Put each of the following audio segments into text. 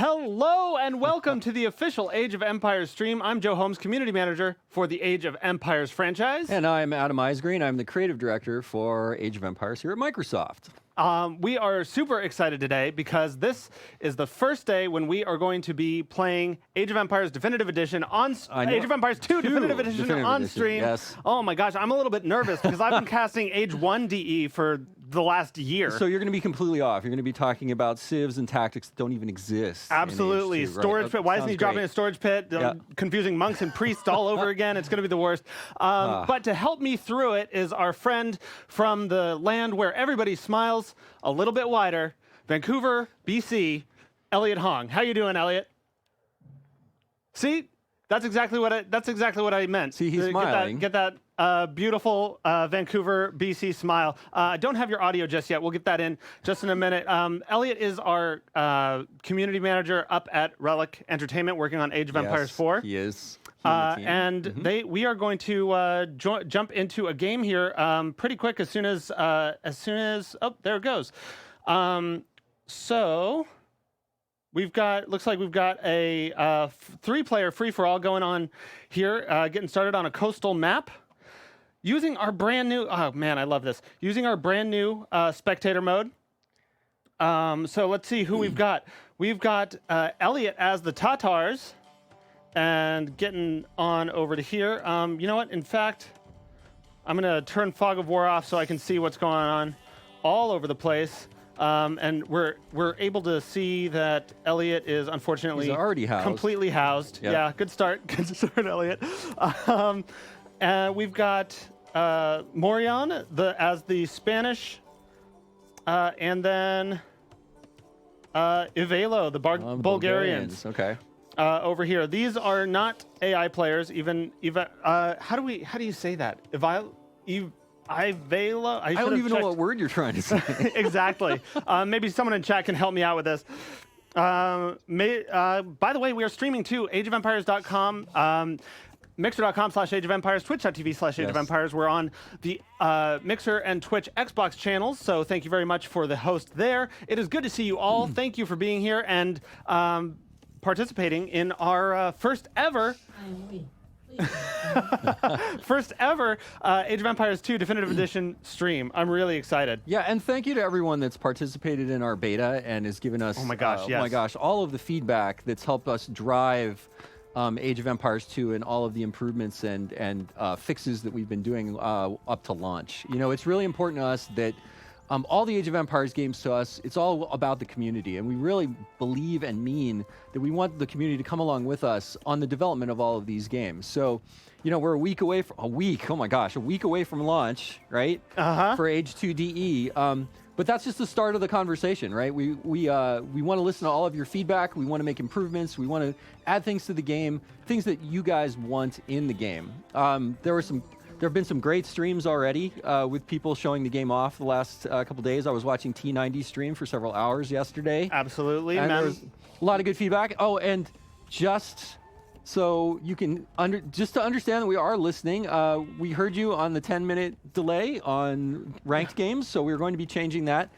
Hello and welcome to the official Age of Empires stream. I'm Joe Holmes, community manager for the Age of Empires franchise. And I'm Adam Isgreen. I'm the creative director for Age of Empires here at Microsoft. We are super excited today because this is the first day when we are going to be playing Age of Empires Definitive Edition on Age of Empires 2 Definitive Edition on stream. Yes. Oh my gosh, I'm a little bit nervous because I've been casting Age 1 DE for the last year. So you're going to be completely off. You're going to be talking about civs and tactics that don't even exist. Absolutely. In Age 2, Storage right? pit. Why isn't he dropping great. a storage pit? Confusing monks and priests all over again. It's going to be the worst. But to help me through it is our friend from the land where everybody smiles a little bit wider, Vancouver, BC, Elliot Hong. How you doing, Elliot? See? That's exactly what I meant. See, he's smiling. Get that beautiful Vancouver, BC smile. I don't have your audio just yet. We'll get that in just in a minute. Elliot is our community manager up at Relic Entertainment, working on Age of Empires 4. He is. And we are going to jump into a game here pretty quick as soon as oh, there it goes. So looks like we've got a 3-player free-for-all going on here, getting started on a coastal map. Using our brand new, oh man, I love this. Using our brand new spectator mode. So let's see who we've got. We've got Elliot as the Tatars, and getting on over to here. You know what? In fact, I'm gonna turn Fog of War off so I can see what's going on all over the place. And we're able to see that Elliot is unfortunately He's already housed. Completely housed. Yep. Yeah, good start. Good start, Elliot. We've got Morion as the Spanish, and then Ivelo, the Bulgarians. Okay. Over here. These are not AI players. How do you say that? I don't even know what word you're trying to say. Exactly. Maybe someone in chat can help me out with this. By the way, we are streaming too. ageofempires.com, mixer.com/Age of Empires, twitch.tv/Age of Empires. We're on the Mixer and Twitch Xbox channels, so thank you very much for the host there. It is good to see you all. Thank you for being here and participating in our first ever Age of Empires 2 Definitive Edition stream. I'm really excited. Yeah, and thank you to everyone that's participated in our beta and has given us, oh my gosh, all of the feedback that's helped us drive Age of Empires 2 and all of the improvements and fixes that we've been doing up to launch. You know, it's really important to us that all the Age of Empires games to us, it's all about the community, and we really believe and mean that we want the community to come along with us on the development of all of these games. So, you know, we're a week away from launch, right? For Age 2 DE. But that's just the start of the conversation, right? We want to listen to all of your feedback. We want to make improvements. We want to add things to the game, things that you guys want in the game. There have been some great streams already with people showing the game off the last couple days. I was watching T90 stream for several hours yesterday. Absolutely. And there was a lot of good feedback. Oh, and just so you can to understand that we are listening, we heard you on the 10-minute delay on ranked games, so we're going to be changing that.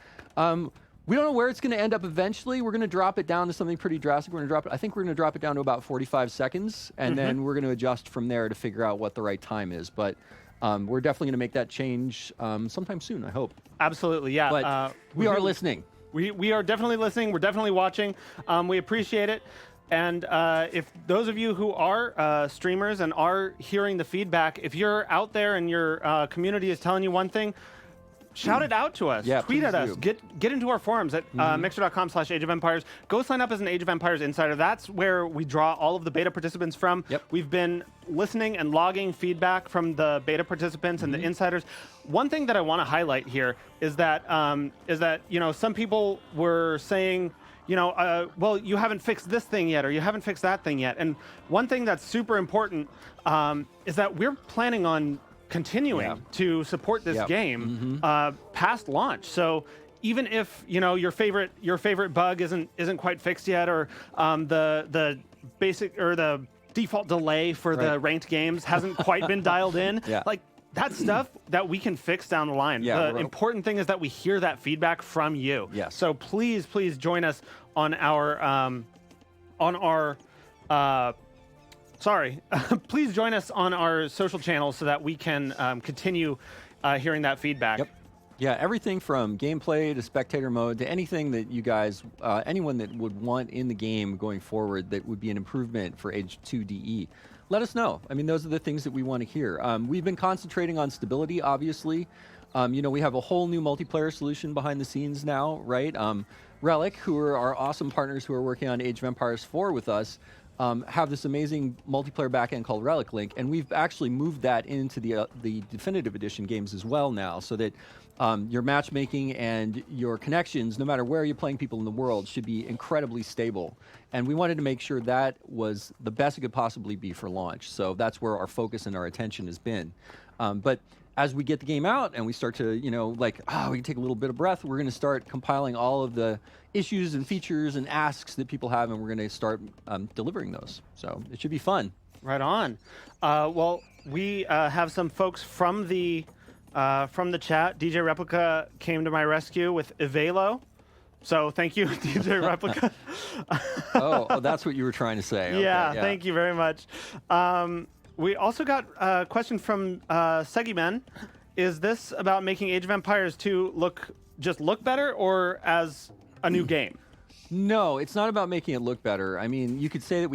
We don't know where it's going to end up eventually. We're going to drop it down to something pretty drastic. I think we're going to drop it down to about 45 seconds, and then we're going to adjust from there to figure out what the right time is. But we're definitely going to make that change sometime soon, I hope. Absolutely, yeah. But we are listening. We are definitely listening. We're definitely watching. We appreciate it. And if those of you who are streamers and are hearing the feedback, if you're out there and your community is telling you one thing, shout it out to us. Yeah, tweet at us. do. Get into our forums at mixer.com/Age of Empires. Go sign up as an Age of Empires insider. That's where we draw all of the beta participants from. Yep. We've been listening and logging feedback from the beta participants and the insiders. One thing that I want to highlight here is that you know, some people were saying, you know, well, you haven't fixed this thing yet, or you haven't fixed that thing yet. And one thing that's super important is that we're planning on continuing to support this game past launch. So even if, you know, your favorite bug isn't quite fixed yet, or the basic or the default delay for the ranked games hasn't quite been dialed in, like that's stuff that we can fix down the line. The important thing is that we hear that feedback from you. Yes. So please join us on our on our please join us on our social channels so that we can continue hearing that feedback. Yep. Yeah, everything from gameplay to spectator mode to anything that you guys, anyone that would want in the game going forward that would be an improvement for Age 2 DE, let us know. I mean, those are the things that we want to hear. We've been concentrating on stability, obviously. We have a whole new multiplayer solution behind the scenes now, right? Relic, who are our awesome partners who are working on Age of Empires 4 with us, have this amazing multiplayer backend called Relic Link, and we've actually moved that into the Definitive Edition games as well now, so that your matchmaking and your connections, no matter where you're playing people in the world, should be incredibly stable. And we wanted to make sure that was the best it could possibly be for launch. So that's where our focus and our attention has been. But as we get the game out and we start to, we can take a little bit of breath, we're going to start compiling all of the issues and features and asks that people have, and we're going to start delivering those. So it should be fun. Right on. Well, we have some folks from the chat. DJ Replica came to my rescue with Ivelo. So thank you, DJ Replica. oh, that's what you were trying to say. Okay, yeah, thank you very much. We also got a question from Segimen. Is this about making Age of Empires 2 look better, or as a new game? No, it's not about making it look better. I mean, you could say that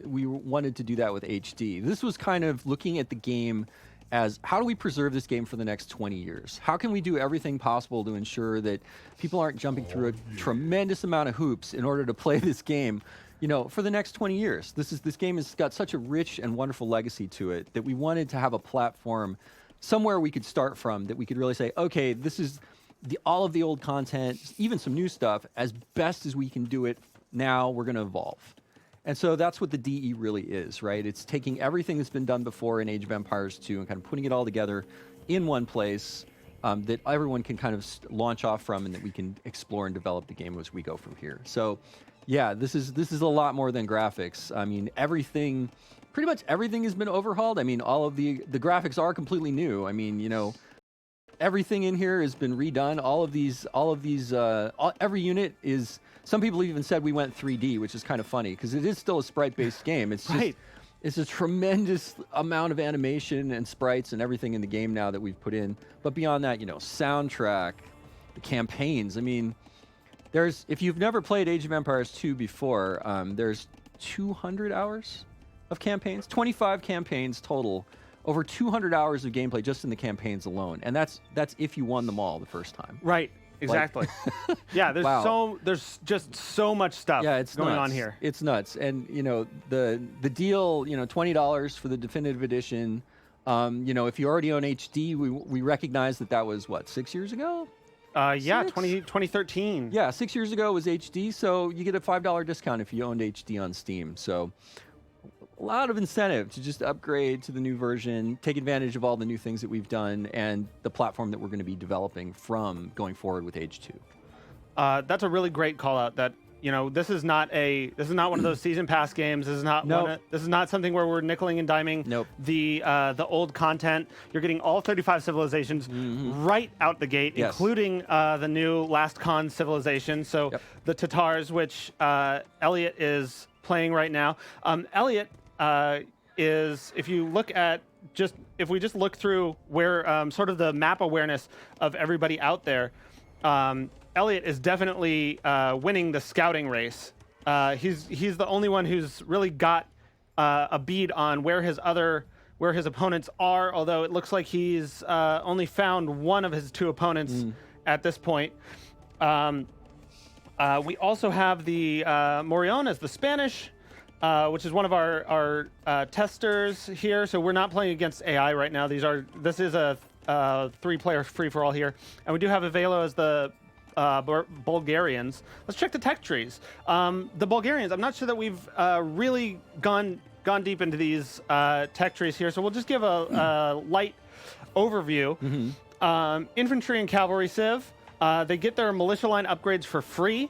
we wanted to do that with HD. This was kind of looking at the game as, how do we preserve this game for the next 20 years? How can we do everything possible to ensure that people aren't jumping through a tremendous amount of hoops in order to play this game, for the next 20 years? This game has got such a rich and wonderful legacy to it that we wanted to have a platform somewhere we could start from, that we could really say, okay, this is all of the old content, even some new stuff, as best as we can do it now, we're going to evolve. And so that's what the DE really is, right? It's taking everything that's been done before in Age of Empires 2 and kind of putting it all together in one place that everyone can kind of launch off from, and that we can explore and develop the game as we go from here. So, yeah, this is a lot more than graphics. I mean, pretty much everything has been overhauled. I mean, all of the graphics are completely new. I mean, everything in here has been redone. Every unit is. Some people even said we went 3D, which is kind of funny because it is still a sprite-based game. It's just, it's a tremendous amount of animation and sprites and everything in the game now that we've put in. But beyond that, soundtrack, the campaigns. I mean, if you've never played Age of Empires 2 before, there's 200 hours of campaigns, 25 campaigns total. Over 200 hours of gameplay just in the campaigns alone, and that's if you won them all the first time. Right. Exactly. Yeah. There's Wow. there's just so much stuff. It's going nuts. on here. It's nuts, and the deal, $20 for the definitive edition. If you already own HD, we recognize that was what, 6 years ago. 2013. Yeah, 6 years ago was HD, so you get a $5 discount if you owned HD on Steam. So a lot of incentive to just upgrade to the new version, take advantage of all the new things that we've done, and the platform that we're going to be developing from going forward with Age 2. That's a really great call out. That this is not one of those season pass games. This is not this is not something where we're nickeling and diming the old content. You're getting all 35 civilizations right out the gate, including the new Last Con civilization. So the Tatars, which Elliot is playing right now. Elliot is, if we just look through where sort of the map awareness of everybody out there, Elliot is definitely winning the scouting race. He's the only one who's really got a bead on where his opponents are, although it looks like he's only found one of his two opponents at this point. We also have the Morion as the Spanish, which is one of our testers here. So we're not playing against AI right now. This is a 3-player free-for-all here. And we do have Ivelo as the Bulgarians. Let's check the tech trees. The Bulgarians, I'm not sure that we've really gone deep into these tech trees here, so we'll just give a light overview. Infantry and cavalry civ, they get their militia line upgrades for free.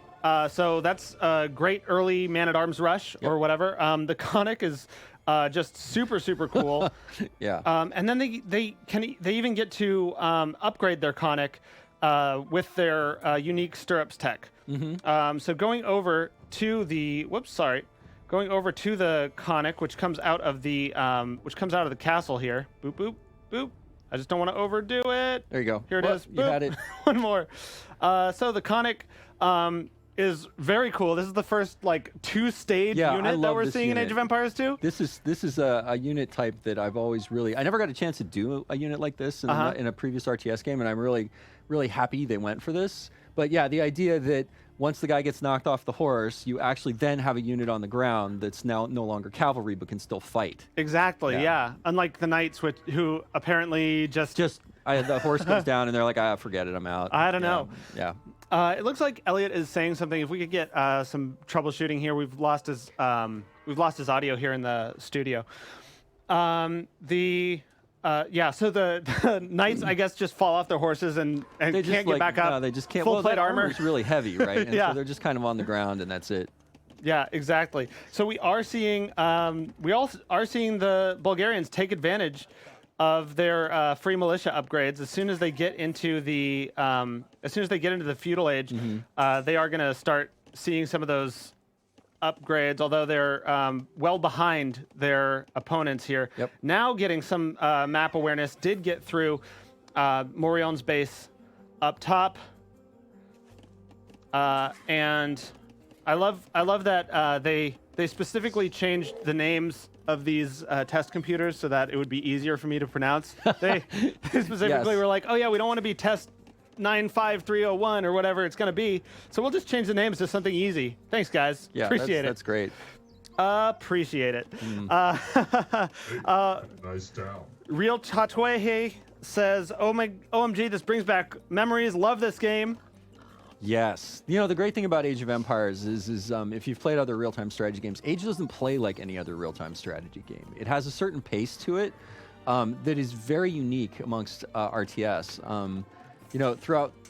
So that's a great early man-at-arms rush or whatever. The Conic is just super, super cool. And then they even get to upgrade their Conic with their unique stirrups tech. So going over to the Going over to the conic, which comes out of the castle here. Boop boop boop. I just don't want to overdo it. There you go. Here it Well, is. You Boop. had it. One more. So the conic is very cool. This is the first like two-stage Yeah, I unit that love we're this seeing in unit. Age of Empires 2. This is a unit type that I've always I never got a chance to do a unit like this in, in a previous RTS game, and I'm really happy they went for this. But yeah, the idea that once the guy gets knocked off the horse, you actually then have a unit on the ground that's now no longer cavalry but can still fight. Exactly. Yeah. Unlike the knights, who apparently The horse goes down and they're like, forget it, I'm out. I don't know. Yeah. It looks like Elliot is saying something. If we could get some troubleshooting here, we've lost his audio here in the studio. So the knights, I guess, just fall off their horses and They can't get back up. No, they just can't. Full plate armor. It's really heavy, right? And Yeah. so they're just kind of on the ground, and that's it. Yeah, exactly. So we are seeing the Bulgarians take advantage of their free militia upgrades as soon as they get into the feudal age. They are going to start seeing some of those upgrades, although they're well behind their opponents here. Yep. Now getting some map awareness, did get through Morion's base up top, and I love that they specifically changed the names of these test computers so that it would be easier for me to pronounce. They specifically were like, oh yeah, we don't want to be test 95301 or whatever it's going to be, so we'll just change the names to something easy. Thanks, guys. Yeah, Appreciate it. That's great. Appreciate it. Nice town. Real Tatwehe says, OMG, this brings back memories. Love this game. Yes. You know, the great thing about Age of Empires is if you've played other real-time strategy games, Age doesn't play like any other real-time strategy game. It has a certain pace to it that is very unique amongst RTS. You know,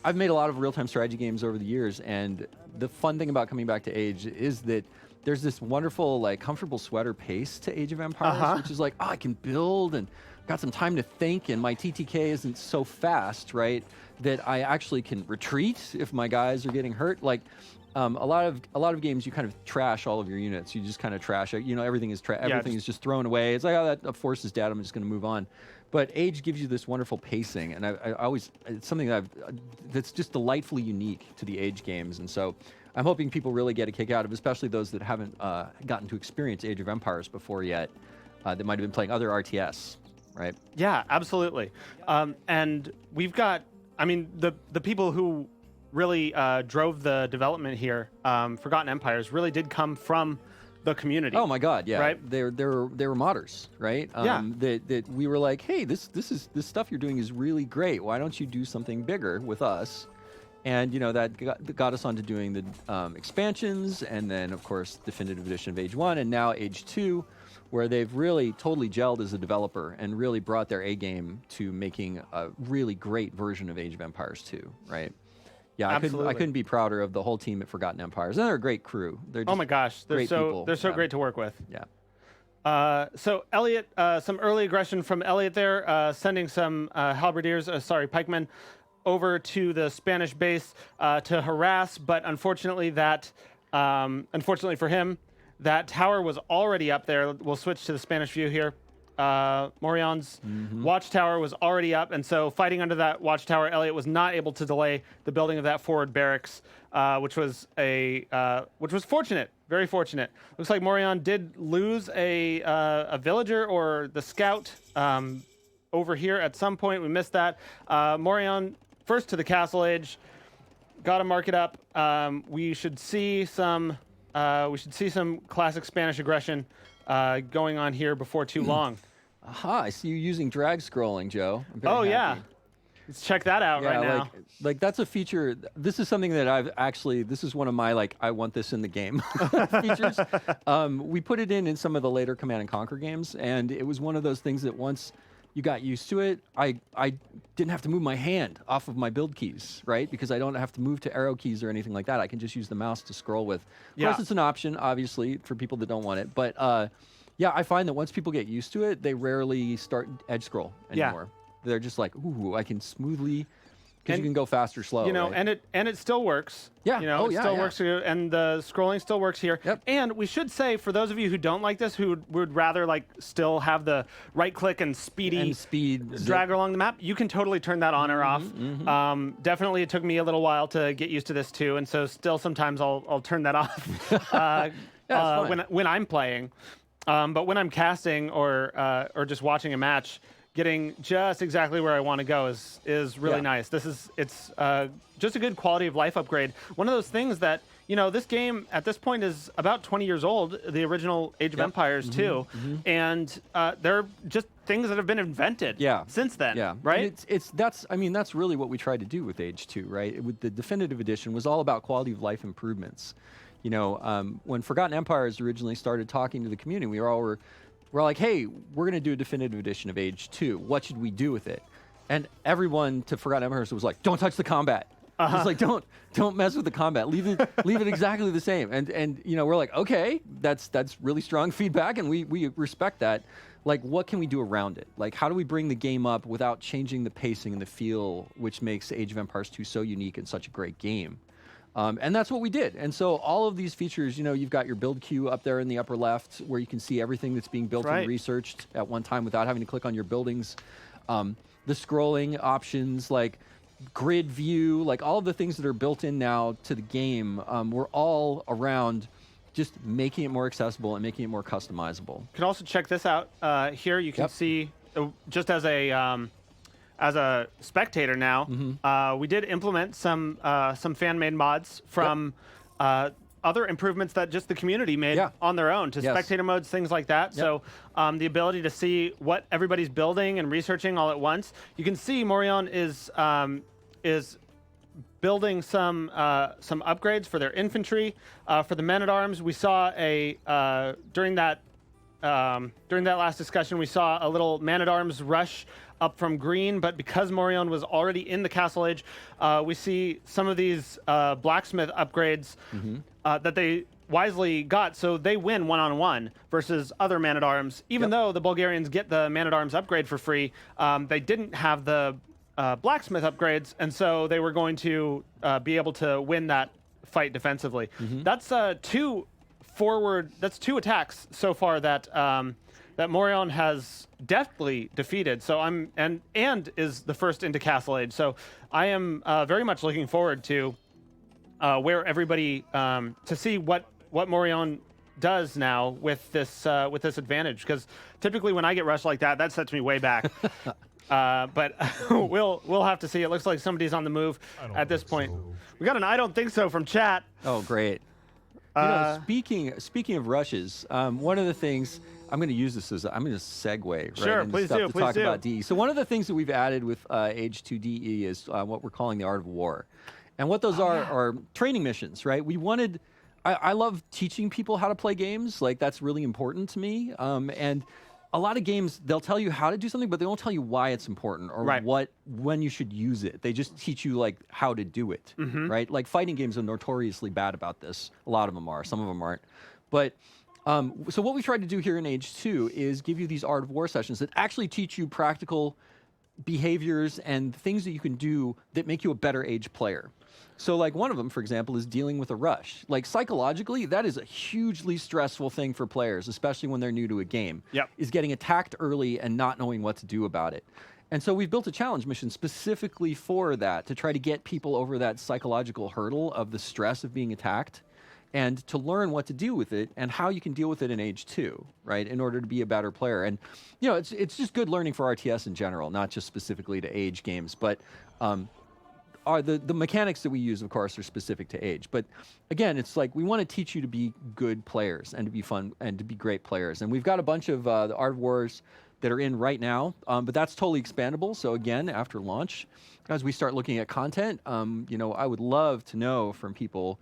I've made a lot of real-time strategy games over the years, and the fun thing about coming back to Age is that there's this wonderful, like, comfortable sweater pace to Age of Empires, which is like, I can build and got some time to think, and my TTK isn't so fast, right, that I actually can retreat if my guys are getting hurt. Like, a lot of games, you kind of trash all of your units. You just kind of trash it. You know, everything is just thrown away. It's like, oh, that force is dead. I'm just going to move on. But Age gives you this wonderful pacing, and I always, it's something that's just delightfully unique to the Age games. And so I'm hoping people really get a kick out of, especially those that haven't gotten to experience Age of Empires before yet, that might have been playing other RTS, right? Yeah, absolutely. And we've got, I mean, the people who really drove the development here, Forgotten Empires, really did come from the community. Oh my God, yeah. Right? They were modders, right? Yeah. That we were like, hey, this stuff you're doing is really great. Why don't you do something bigger with us? And you know that got us onto doing the expansions, and then of course definitive edition of Age 1, and now Age 2, where they've really totally gelled as a developer and really brought their A game to making a really great version of Age of Empires 2, right? Yeah, I couldn't be prouder of the whole team at Forgotten Empires. And they're a great crew. They're just oh my gosh, they're so great to work with. Yeah. So Elliot, some early aggression from Elliot there, sending some pikemen over to the Spanish base to harass, but unfortunately for him, that tower was already up there. We'll switch to the Spanish view here. Morion's watchtower was already up, and so fighting under that watchtower, Elliot was not able to delay the building of that forward barracks, which was fortunate, very fortunate. Looks like Morion did lose a villager or the scout over here at some point. We missed that. Morion first to the castle age, got to mark it up. We should see some classic Spanish aggression going on here before too long. Aha, I see you using drag scrolling, Joe. I'm very happy. Yeah. Let's check that out right now. Like that's a feature. This is something that this is one of my, like, I want this in the game features. We put it in some of the later Command and Conquer games, and it was one of those things that once you got used to it, I didn't have to move my hand off of my build keys, right? Because I don't have to move to arrow keys or anything like that. I can just use the mouse to scroll with. Of course, it's an option, obviously, for people that don't want it. But yeah, I find that once people get used to it, they rarely start edge scroll anymore. They're just like, ooh, I can smoothly because you can go fast or slow. You know, right? and it still works. Yeah. You know, Oh, it yeah, still yeah. works here, and the scrolling still works here. Yep. And we should say, for those of you who don't like this, who would rather like still have the right click and speedy And speed drag along the map, you can totally turn that on or off. Definitely, it took me a little while to get used to this too, and so still sometimes I'll turn that off when I'm playing. But when I'm casting or just watching a match, getting just exactly where I want to go is really nice. It's just a good quality of life upgrade. One of those things that, you know, this game at this point is about 20 years old, the original Age of Empires too, and they're just things that have been invented since then. Yeah, right. And that's really what we tried to do with Age 2, right? With the definitive edition was all about quality of life improvements. You know, when Forgotten Empires originally started talking to the community, we're like, hey, we're going to do a definitive edition of Age 2. What should we do with it? And everyone to Forgotten Empires was like, don't touch the combat. It's like, don't mess with the combat. Leave it exactly the same. And you know, we're like, okay, that's really strong feedback, and we respect that. Like, what can we do around it? Like, how do we bring the game up without changing the pacing and the feel, which makes Age of Empires 2 so unique and such a great game? And that's what we did. And so all of these features, you know, you've got your build queue up there in the upper left where you can see everything that's being built and researched at one time without having to click on your buildings. The scrolling options, like grid view, like all of the things that are built in now to the game, were all around just making it more accessible and making it more customizable. You can also check this out here. You can see, just as a spectator now, we did implement some fan-made mods from other improvements that just the community made on their own to spectator modes, things like that. So the ability to see what everybody's building and researching all at once. You can see Morion is building some upgrades for their infantry. For the men-at-arms, we saw during that last discussion, we saw a little man-at-arms rush up from green, but because Morion was already in the Castle Age, we see some of these blacksmith upgrades that they wisely got, so they win one-on-one versus other man-at-arms. Even though the Bulgarians get the man-at-arms upgrade for free, they didn't have the blacksmith upgrades, and so they were going to be able to win that fight defensively. That's two attacks so far that that Morion has deftly defeated. So and is the first into Castle Age. So I am very much looking forward to where everybody to see what Morion does now with this advantage. Because typically when I get rushed like that sets me way back. But we'll have to see. It looks like somebody's on the move at this point. So. We got an I don't think so from chat. Oh, great. You know, speaking of rushes, one of the things I'm going to use this as I'm going to segue right into stuff to talk about DE. So one of the things that we've added with Age 2 DE is what we're calling the Art of War, and what those are training missions. Right? We wanted. I love teaching people how to play games. Like that's really important to me. And a lot of games they'll tell you how to do something, but they won't tell you why it's important or when you should use it. They just teach you like how to do it, right? Like fighting games are notoriously bad about this. A lot of them are. Some of them aren't. But so what we tried to do here in Age 2 is give you these Art of War sessions that actually teach you practical behaviors and things that you can do that make you a better Age player. So like one of them, for example, is dealing with a rush. Like psychologically, that is a hugely stressful thing for players, especially when they're new to a game, is getting attacked early and not knowing what to do about it. And so we've built a challenge mission specifically for that, to try to get people over that psychological hurdle of the stress of being attacked and to learn what to do with it and how you can deal with it in Age 2, right, in order to be a better player. And, you know, it's just good learning for RTS in general, not just specifically to Age games, but the mechanics that we use, of course, are specific to Age. But again, it's like we want to teach you to be good players and to be fun and to be great players. And we've got a bunch of the Art of Wars that are in right now, but that's totally expandable. So again, after launch, as we start looking at content, you know, I would love to know from people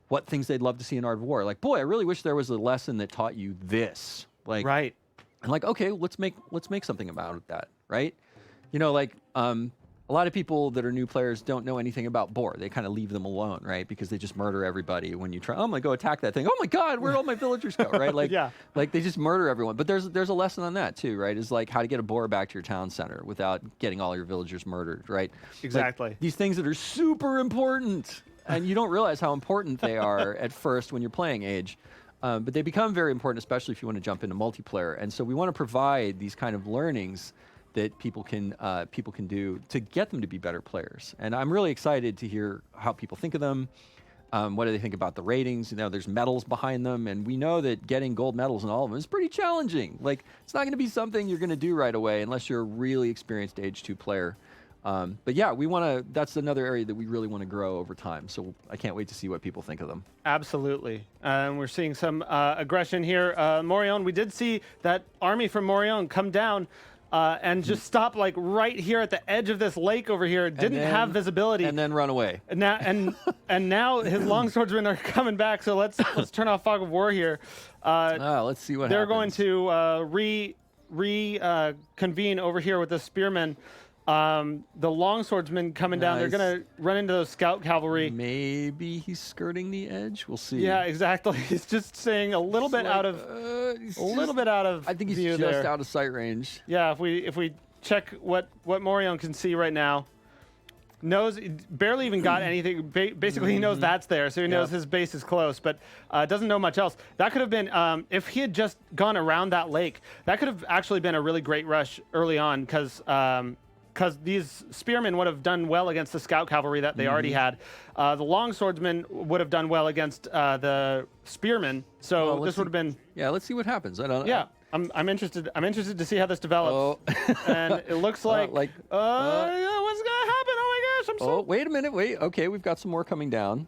what things they'd love to see in Art of War. Like, boy, I really wish there was a lesson that taught you this. Like, and like, okay, let's make something about that, right? You know, like a lot of people that are new players don't know anything about boar. They kind of leave them alone, right? Because they just murder everybody when you try. Oh, I'm gonna go attack that thing. Oh my God, where'd all my villagers go? Right? Like, Yeah. like they just murder everyone. But there's a lesson on that too, right? Is like how to get a boar back to your town center without getting all your villagers murdered, right? Exactly. Like, these things that are super important, and you don't realize how important they are at first when you're playing Age. But they become very important, especially if you want to jump into multiplayer. And so we want to provide these kind of learnings that people can do to get them to be better players. And I'm really excited to hear how people think of them. What do they think about the ratings? You know, there's medals behind them, and we know that getting gold medals in all of them is pretty challenging. Like, it's not going to be something you're going to do right away unless you're a really experienced Age 2 player. But yeah, that's another area that we really want to grow over time. So I can't wait to see what people think of them. Absolutely. We're seeing some aggression here. Morion, we did see that army from Morion come down and just stop like right here at the edge of this lake over here. Didn't have visibility. And then run away. And now his longswordsmen are coming back. So let's turn off Fog of War here. Let's see what they're happens. going to reconvene over here with the spearmen. The longswordsmen coming down. They're going to run into those scout cavalry. Maybe he's skirting the edge. We'll see. Yeah, exactly. He's just staying a little bit out of I think he's view just there. out of sight range. Yeah, if we check what Morion can see right now, knows barely even got anything. Basically, he knows that's there, so he knows his base is close, but doesn't know much else. That could have been if he had just gone around that lake. That could have actually been a really great rush early on because these spearmen would have done well against the scout cavalry that they already had. The longswordsmen would have done well against the spearmen. So this would have been. Yeah, let's see what happens. I don't. Yeah, I'm interested. I'm interested to see how this develops. And it looks like what's gonna happen? Oh my gosh! Oh, wait a minute. Wait. Okay, we've got some more coming down.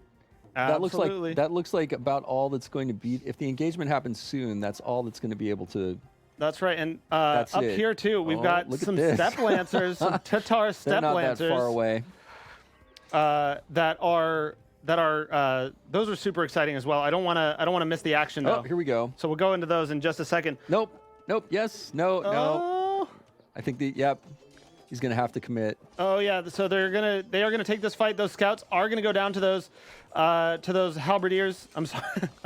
Absolutely. That looks like about all that's going to be. If the engagement happens soon, that's all that's going to be able to. That's right, and up here too, we've got some steppe lancers, some Tatar steppe lancers. They're not that far away. Those are super exciting as well. I don't want to miss the action though. Oh, here we go. So we'll go into those in just a second. Nope. Yes. No. I think he's gonna have to commit. Oh yeah. So they are gonna take this fight. Those scouts are gonna go down to those halberdiers. I'm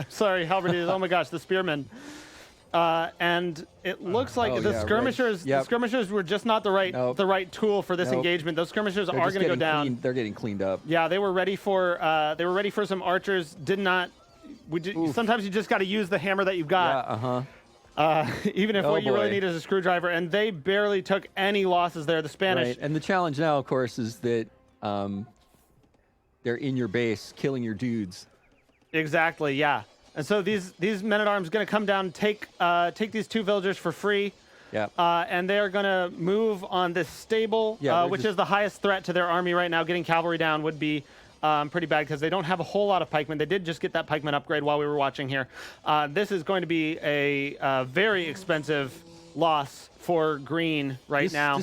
sorry, halberdiers. Oh my gosh, the spearmen. And it looks like the skirmishers. Right. Yep. The skirmishers were just not the right tool for this engagement. Those skirmishers are going to go down. They're getting cleaned up. Yeah, they were ready for some archers. Did not. Sometimes you just got to use the hammer that you've got. Yeah. Even if what you really need is a screwdriver, and they barely took any losses there. The Spanish. Right. And the challenge now, of course, is that they're in your base, killing your dudes. Exactly. Yeah. And so these men-at-arms going to come down and take these two villagers for free. Yeah. And they are going to move on this stable, which is the highest threat to their army right now. Getting cavalry down would be pretty bad because they don't have a whole lot of pikemen. They did just get that pikeman upgrade while we were watching here. This is going to be a very expensive loss for Green now.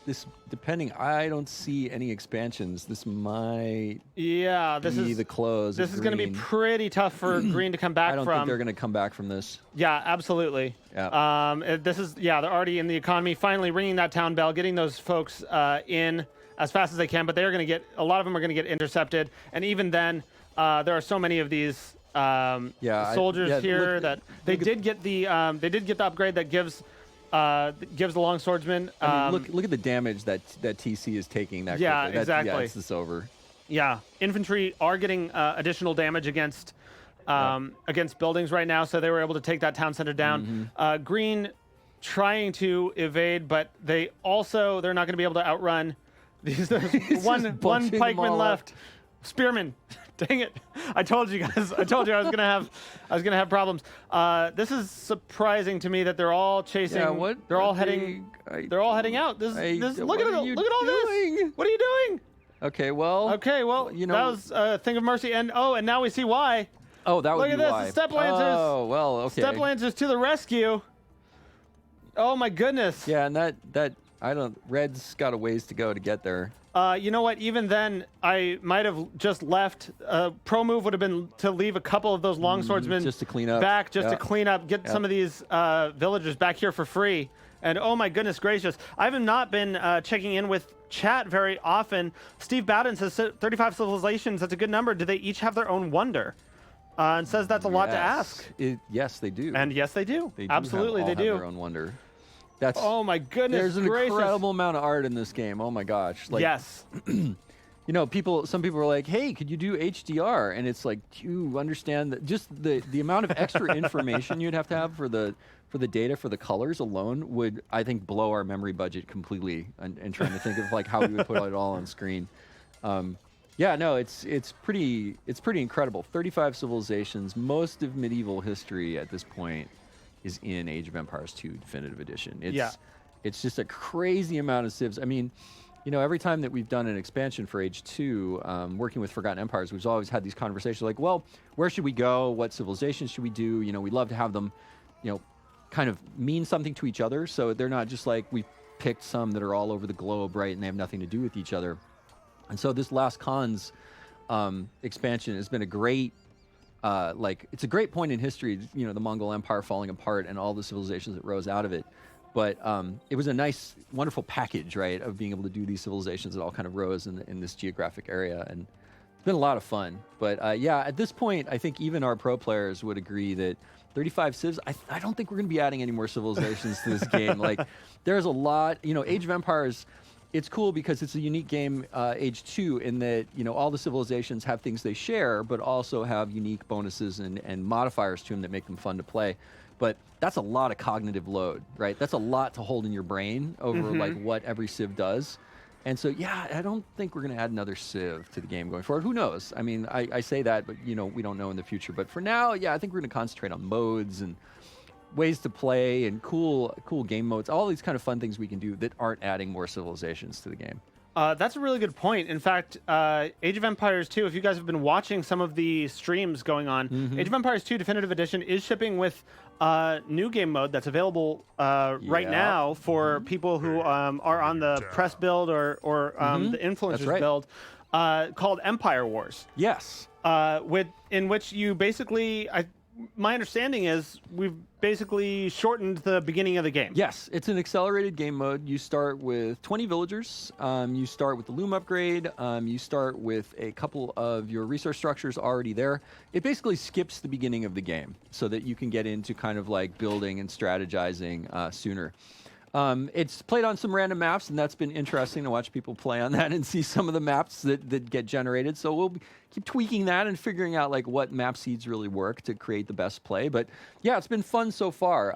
This depending, I don't see any expansions. This might be the close. This is going to be pretty tough for Green to come back from. I don't think they're going to come back from this. Yeah, absolutely. Yeah. They're already in the economy, finally ringing that town bell, getting those folks in as fast as they can, but they're going to get, a lot of them are going to get intercepted. And even then, there are so many of these soldiers here that they did get the upgrade that gives the long swordsman. I mean, look at the damage that TC is taking. Exactly. Yeah, it's over. Yeah, infantry are getting additional damage against buildings right now, so they were able to take that town center down. Green trying to evade, but they're not going to be able to outrun these. one pikeman left. Spearman. Dang it! I told you guys. I told you I was gonna have problems. This is surprising to me that they're all chasing. Yeah, they're all heading out. Look at all this. What are you doing? Okay, well. You know, that was a thing of mercy, and now we see why. Oh, that would be why. Look at this, the steppe lancers. Oh, well, okay. Steppe lancers to the rescue. Oh my goodness. Yeah, and Red's got a ways to go to get there. You know what? Even then, I might have just left. Pro move would have been to leave a couple of those longswordsmen just to clean up. To clean up, get some of these villagers back here for free. And oh my goodness gracious, I have not been checking in with chat very often. Steve Bowden says 35 civilizations. That's a good number. Do they each have their own wonder? And says that's a lot to ask. Yes, they do. And yes, they do. Absolutely, they do. Have their own wonder. That's. Oh my goodness There's an gracious. incredible amount of art in this game. Oh my gosh. Like, yes. You know, some people are like, "Hey, could you do HDR?" And it's like, do you understand that just the amount of extra information you'd have to have for the data for the colors alone would, I think, blow our memory budget completely. And trying to think of like how we would put it all on screen. Yeah, no, it's pretty incredible. 35 civilizations. Most of medieval history at this point is in Age of Empires 2 Definitive Edition. It's just a crazy amount of civs. I mean, you know, every time that we've done an expansion for Age 2, working with Forgotten Empires, we've always had these conversations like, well, where should we go? What civilizations should we do? You know, we'd love to have them, you know, kind of mean something to each other. So they're not just like we picked some that are all over the globe, right? And they have nothing to do with each other. And so this last Khan's expansion has been a great, it's a great point in history, you know, the Mongol Empire falling apart and all the civilizations that rose out of it. But it was a nice, wonderful package, right, of being able to do these civilizations that all kind of rose in this geographic area. And it's been a lot of fun. But yeah, at this point, I think even our pro players would agree that 35 civs, I don't think we're going to be adding any more civilizations to this game. Like, there's a lot, you know, Age of Empires, it's cool because it's a unique game, Age 2, in that, you know, all the civilizations have things they share, but also have unique bonuses and modifiers to them that make them fun to play. But that's a lot of cognitive load, right? That's a lot to hold in your brain over like what every civ does. And so, yeah, I don't think we're going to add another civ to the game going forward. Who knows? I mean, I say that, but, you know, we don't know in the future. But for now, yeah, I think we're going to concentrate on modes and ways to play and cool game modes, all these kind of fun things we can do that aren't adding more civilizations to the game. That's a really good point. In fact, Age of Empires 2, if you guys have been watching some of the streams going on, Age of Empires 2 Definitive Edition is shipping with new game mode that's available right now for people who are on the press build or the influencers build, called Empire Wars. Yes. In which you basically... my understanding is we've basically shortened the beginning of the game. Yes, it's an accelerated game mode. You start with 20 villagers. You start with the loom upgrade. You start with a couple of your resource structures already there. It basically skips the beginning of the game so that you can get into kind of like building and strategizing sooner. It's played on some random maps, and that's been interesting to watch people play on that and see some of the maps that get generated. So we'll keep tweaking that and figuring out like what map seeds really work to create the best play. But yeah, it's been fun so far.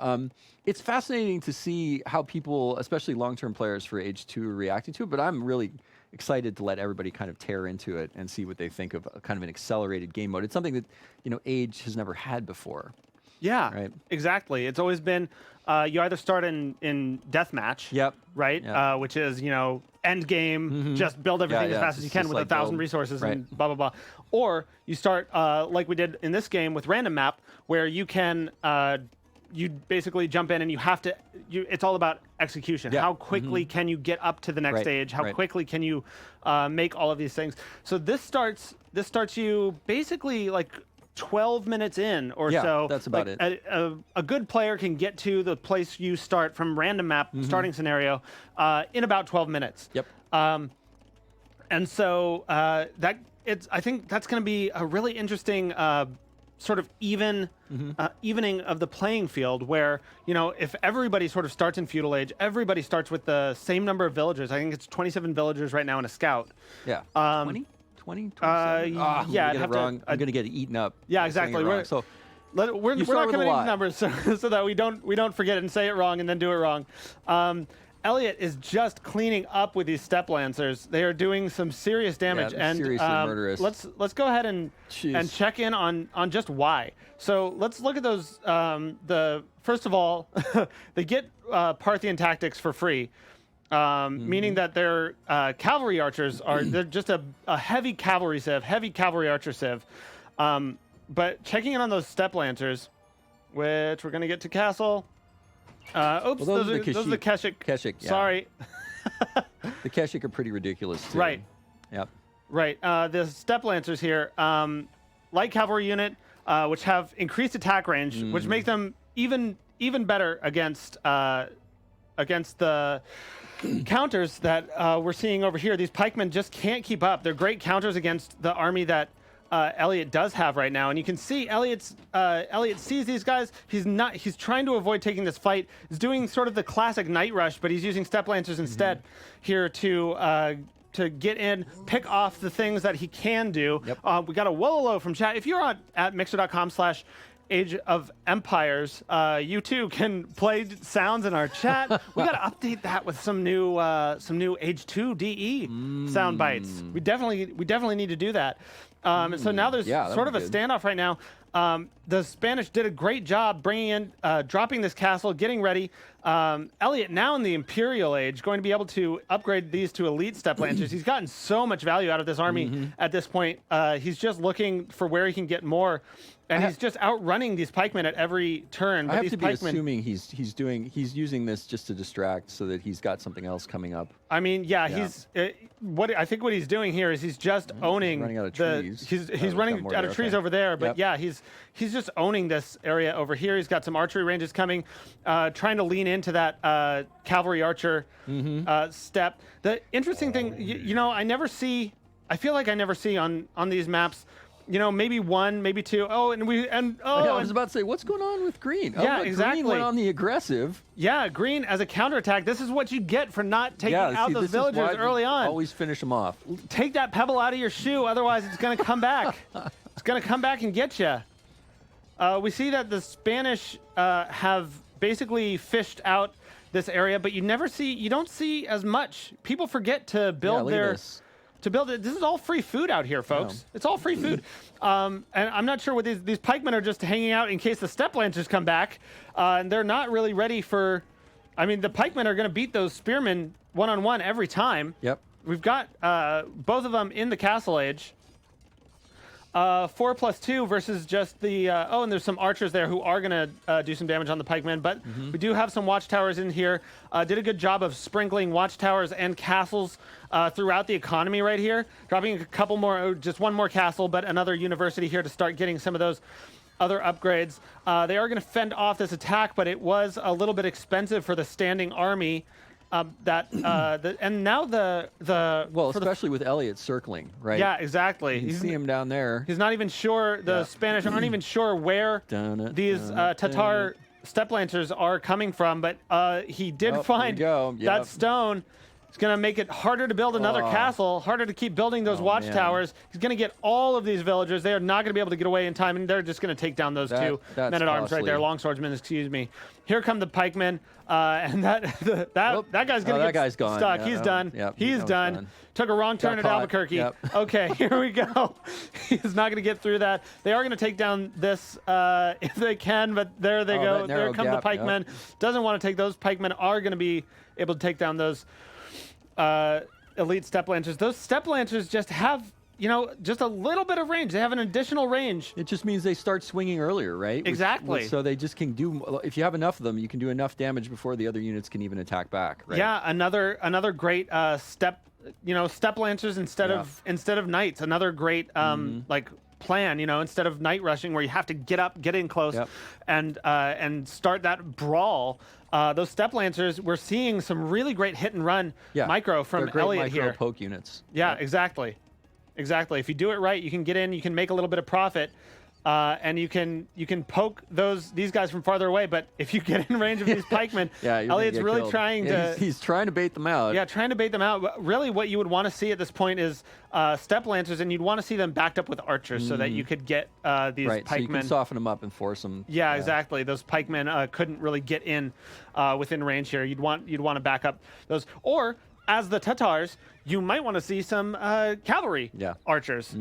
It's fascinating to see how people, especially long-term players for Age 2, are reacting to it. But I'm really excited to let everybody kind of tear into it and see what they think of kind of an accelerated game mode. It's something that, you know, Age has never had before. Yeah, right. Exactly. It's always been you either start in deathmatch, right, which is, you know, end game, just build everything as fast as you can with 1,000 resources and blah blah blah, or you start like we did in this game with random map, where you can you basically jump in and you have to. It's all about execution. How quickly can you get up to the next stage? How quickly can you make all of these things? So this starts you basically like 12 minutes in or so. That's about it. A good player can get to the place you start from random map starting scenario in about 12 minutes. Yep. And so I think that's going to be a really interesting sort of evening of the playing field, where, you know, if everybody sort of starts in feudal age, everybody starts with the same number of villagers. I think it's 27 villagers right now in a scout. Yeah. 20? 27? Yeah, I'm going to get eaten up. Yeah, exactly. We're not committing to numbers so that we don't forget it and say it wrong and then do it wrong. Elliot is just cleaning up with these step lancers. They are doing some serious damage, and seriously murderous. Let's go ahead and check in on just why. So let's look at those. First of all, they get Parthian tactics for free. Meaning that their cavalry archers they're just a heavy cavalry civ, heavy cavalry archer civ. But checking in on those step lancers, which we're going to get to castle. Oops, those are the Keshik. Keshik, yeah. Sorry. The Keshik are pretty ridiculous too. Right. Yep. Right. The step lancers here, light cavalry unit, which have increased attack range, which make them even better against against the counters that we're seeing over here. These pikemen just can't keep up. They're great counters against the army that Elliot does have right now, and you can see Elliot sees these guys. He's trying to avoid taking this fight. He's doing sort of the classic night rush, but he's using step lancers instead here to get in, pick off the things that he can do. Yep. We got a Wololo from chat. If you're at mixer.com/Age of Empires, you too can play sounds in our chat. We got to update that with some new Age 2 DE sound bites. We definitely need to do that. And so now there's sort of a standoff right now. The Spanish did a great job bringing in, dropping this castle, getting ready. Elliot, now in the Imperial Age, going to be able to upgrade these to elite step lancers. He's gotten so much value out of this army at this point. He's just looking for where he can get more. And he's just outrunning these pikemen at every turn. But I have these to be pikemen, assuming he's using this just to distract so that he's got something else coming up. I mean, he's I think what he's doing here is he's just owning running out of trees. He's running out of trees over there, but he's just owning this area over here. He's got some archery ranges coming, trying to lean into that cavalry archer step. The interesting thing, I feel like I never see on these maps. Maybe one, maybe two. I was about to say, what's going on with Green? Exactly. Green went on the aggressive. Yeah, Green as a counterattack. This is what you get for not taking out those villagers early on. Always finish them off. Take that pebble out of your shoe, otherwise it's going to come back. It's going to come back and get you. We see that the Spanish have basically fished out this area, but you don't see as much. People forget to build this is all free food out here, folks. Yeah. It's all free food. And I'm not sure what these pikemen are just hanging out in case the step lancers come back. And they're not really ready for... I mean, the pikemen are going to beat those spearmen one-on-one every time. Yep. We've got both of them in the Castle Age. 4+2 versus just the... and there's some archers there who are going to do some damage on the pikemen. But we do have some watchtowers in here. Did a good job of sprinkling watchtowers and castles throughout the economy right here. Dropping a couple more, just one more castle, but another university here to start getting some of those other upgrades. They are going to fend off this attack, but it was a little bit expensive for the standing army. And now especially with Elliot circling, right? Yeah, exactly. You can see him down there. He's not even sure. The Spanish aren't even sure where these Tatar step lancers are coming from, but he did find that stone. It's going to make it harder to build another castle, harder to keep building those watchtowers. He's going to get all of these villagers. They are not going to be able to get away in time, and they're just going to take down those two men-at-arms right there, longswordsmen, excuse me. Here come the pikemen, and that guy's going to get stuck. He's done. Yep, He's done. Took a wrong turn at Albuquerque. Yep. Okay, here we go. He's not going to get through that. They are going to take down this if they can, but there they go. There come the pikemen. Doesn't want to take those. Pikemen are going to be able to take down those elite step lancers. Those step lancers just have, just a little bit of range. They have an additional range. It just means they start swinging earlier, right? Exactly. So they just can do, if you have enough of them, you can do enough damage before the other units can even attack back, right? Yeah, another great step lancers instead of knights. Another great plan, instead of night rushing where you have to get in close and start that brawl. Those step lancers, we're seeing some really great hit and run micro from Elliot here. Micro poke units. Yeah, exactly. If you do it right, you can get in, you can make a little bit of profit, and you can poke these guys from farther away. But if you get in range of these pikemen, Elliot's really trying to... He's trying to bait them out. Yeah, trying to bait them out. But really what you would want to see at this point is step lancers, and you'd want to see them backed up with archers so that you could get these pikemen... so you can soften them up and force them. Yeah, exactly. Those pikemen couldn't really get in within range here. You'd want to back up those. Or, as the Tatars, you might want to see some cavalry archers.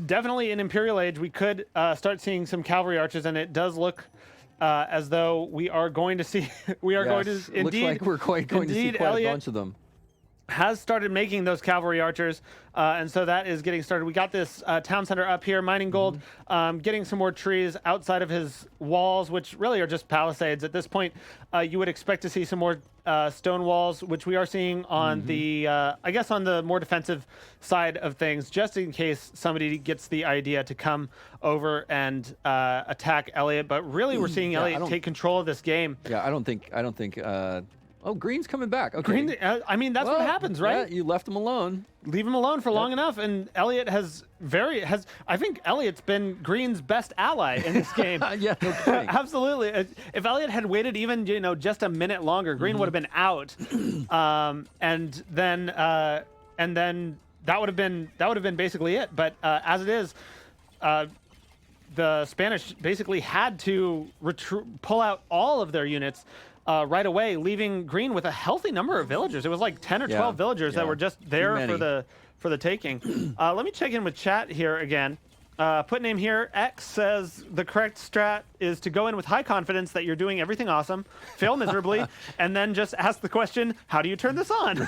Definitely in Imperial Age, we could start seeing some cavalry archers, and it does look as though we are going to see. Going to indeed. Looks like we're going to see quite Elliot, a bunch of them. has started making those cavalry archers, and so that is getting started. We got this town center up here, mining gold, getting some more trees outside of his walls, which really are just palisades. At this point, you would expect to see some more stone walls, which we are seeing on the, I guess, on the more defensive side of things, just in case somebody gets the idea to come over and attack Elliot. But really, we're seeing Elliot take control of this game. Yeah, I don't think. Oh, Green's coming back. Okay. Green, I mean, that's what happens, right? Yeah, you left him alone. Leave him alone for long enough, and Elliot I think Elliot's been Green's best ally in this game. Yeah, no kidding. Absolutely. If Elliot had waited even just a minute longer, Green would have been out, and then that would have been basically it. But as it is, the Spanish basically had to pull out all of their units right away, leaving Green with a healthy number of villagers. It was like 10 or 12 villagers that were just there for the taking. Let me check in with chat here again. Put name here. X says the correct strat is to go in with high confidence that you're doing everything awesome, fail miserably, and then just ask the question, how do you turn this on?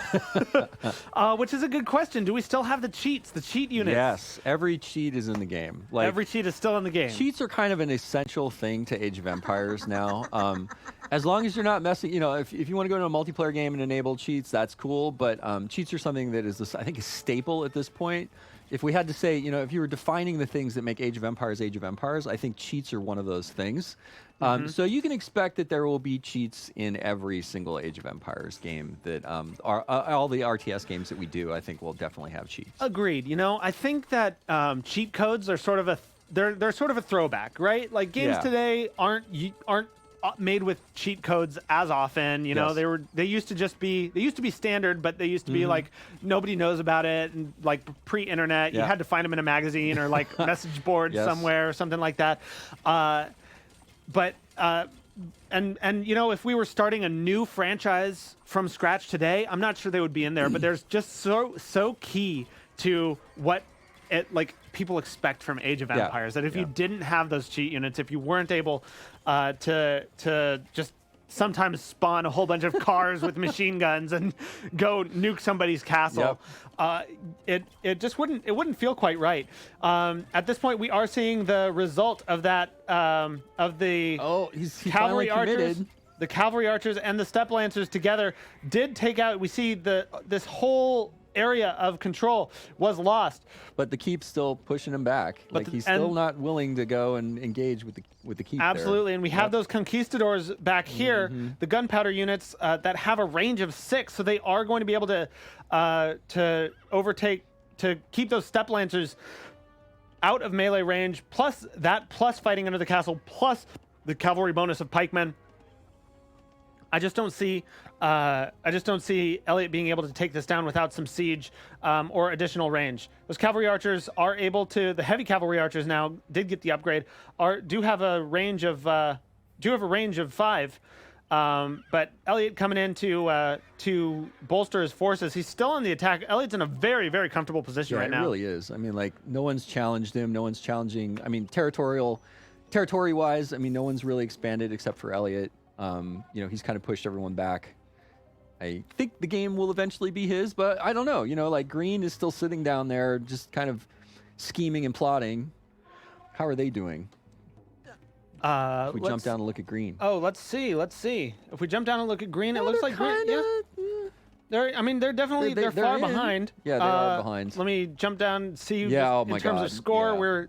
Which is a good question. Do we still have the cheats, the cheat units? Yes, every cheat is in the game. Like, every cheat is still in the game. Cheats are kind of an essential thing to Age of Empires now. As long as you're not messing, if you want to go into a multiplayer game and enable cheats, that's cool. But cheats are something that is, I think, a staple at this point. If we had to say, if you were defining the things that make Age of Empires, I think cheats are one of those things. So you can expect that there will be cheats in every single Age of Empires game that all the RTS games that we do, I think will definitely have cheats. Agreed. I think that cheat codes are sort of they're sort of a throwback, right? Like games today aren't made with cheat codes as often. They used to be standard, but they used to be like nobody knows about it, and like pre-internet you had to find them in a magazine or like message board somewhere or something like that. But if we were starting a new franchise from scratch today, I'm not sure they would be in there, but there's just so key to what people expect from Age of Empires that if you didn't have those cheat units, if you weren't able to just sometimes spawn a whole bunch of cars with machine guns and go nuke somebody's castle, it just wouldn't feel quite right. At this point, we are seeing the result of that of the he's cavalry archers. committed. The cavalry archers and the steppe lancers together did take out. We see this whole area of control was lost, but the keep's still pushing him back. Like he's still not willing to go and engage with the keep. Absolutely, there. and we have those conquistadors back here, the gunpowder units that have a range of 6, so they are going to be able to overtake, to keep those steppe lancers out of melee range. Plus fighting under the castle, plus the cavalry bonus of pikemen. I just don't see Elliot being able to take this down without some siege or additional range. Those cavalry archers are able to. The heavy cavalry archers now did get the upgrade. Do have a range of 5. But Elliot coming in to bolster his forces. He's still on the attack. Elliot's in a very, very comfortable position right now. It really is. I mean, like no one's challenged him. No one's challenging. I mean, territory-wise, I mean, no one's really expanded except for Elliot. He's kind of pushed everyone back. I think the game will eventually be his, but I don't know. Like Green is still sitting down there, just kind of scheming and plotting. How are they doing? If we jump down and look at Green. Oh, let's see. If we jump down and look at Green, it looks like Green. They're definitely they're far behind. Yeah, they are behind. Let me jump down and see. In terms of score,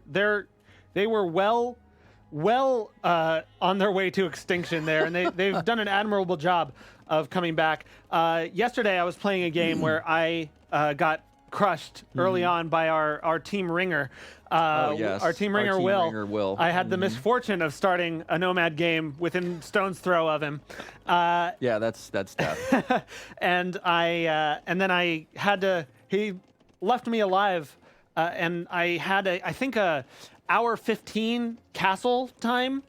they were well on their way to extinction there, and they've done an admirable job of coming back. Yesterday, I was playing a game where I got crushed early on by our team ringer. Our team ringer, Will. I had the misfortune of starting a Nomad game within stone's throw of him. That's tough. And then I had to. He left me alive, and I had I think a hour 15 castle time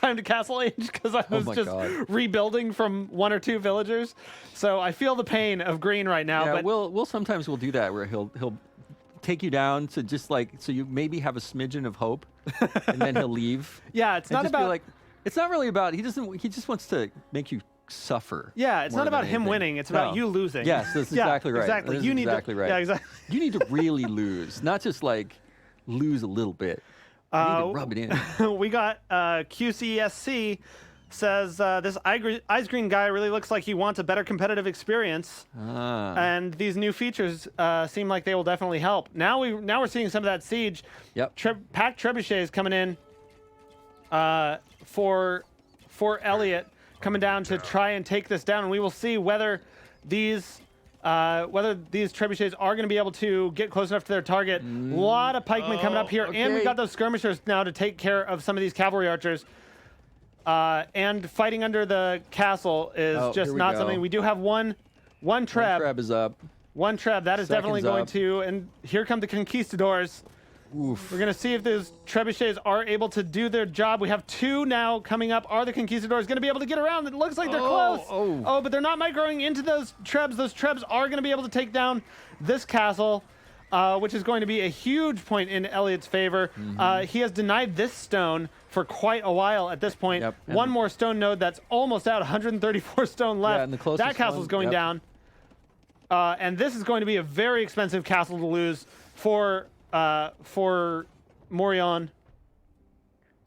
to castle age, because I was rebuilding from 1 or 2 villagers. So I feel the pain of Green right now. Yeah, but Will sometimes will do that, where he'll take you down to just like, so you maybe have a smidgen of hope, and then he'll leave. Yeah, it's not about it's not really about, he just wants to make you suffer. Yeah, it's more not about than him anything. winning. It's about No. you losing. Yes, that's Yeah, exactly right. Exactly. That You is need exactly to, right. Yeah, exactly. You need to really lose, not just like lose a little bit. You need to rub it in. We got QCSC says this Isgreen guy really looks like he wants a better competitive experience, and these new features seem like they will definitely help. Now we're seeing some of that siege. Yep. Packed trebuchets coming in for Elliot, coming down to try and take this down, and we will see whether these trebuchets are going to be able to get close enough to their target. A lot of pikemen coming up here, and we've got those skirmishers now to take care of some of these cavalry archers. And fighting under the castle is just not something. We do have one treb. One treb is up. One treb. That is definitely going up. to. And here come the conquistadors. Oof. We're going to see if those trebuchets are able to do their job. We have two now coming up. Are the conquistadors going to be able to get around? It looks like they're close. Oh, but they're not microing into those trebs. Those trebs are going to be able to take down this castle, which is going to be a huge point in Elliot's favor. He has denied this stone for quite a while at this point. Yep. One more stone node that's almost out. 134 stone left. Yeah, and the closest that castle's one, going down. And this is going to be a very expensive castle to lose for Morion.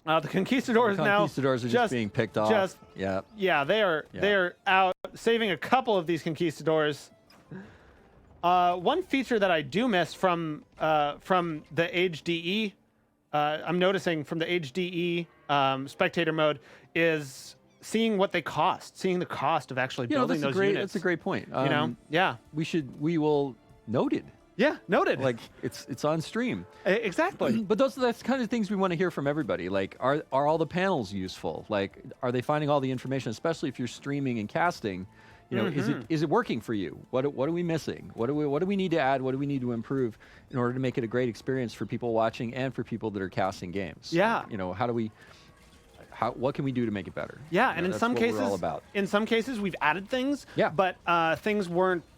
The conquistadors now are just being picked off. Yeah, they are out, saving a couple of these conquistadors. One feature that I do miss from the HDE, I'm noticing from the HDE spectator mode, is seeing what they cost, seeing the cost of actually building those units. That's a great point. We will note it. Yeah, noted. Like it's on stream. Exactly. But that's the kind of things we want to hear from everybody. Like, are all the panels useful? Like, are they finding all the information? Especially if you're streaming and casting, you know, is it working for you? What are we missing? What do we need to add? What do we need to improve in order to make it a great experience for people watching and for people that are casting games? Yeah. Like, you know, what can we do to make it better? Yeah, and in that's some what cases, we're all about. we've added things. Yeah. But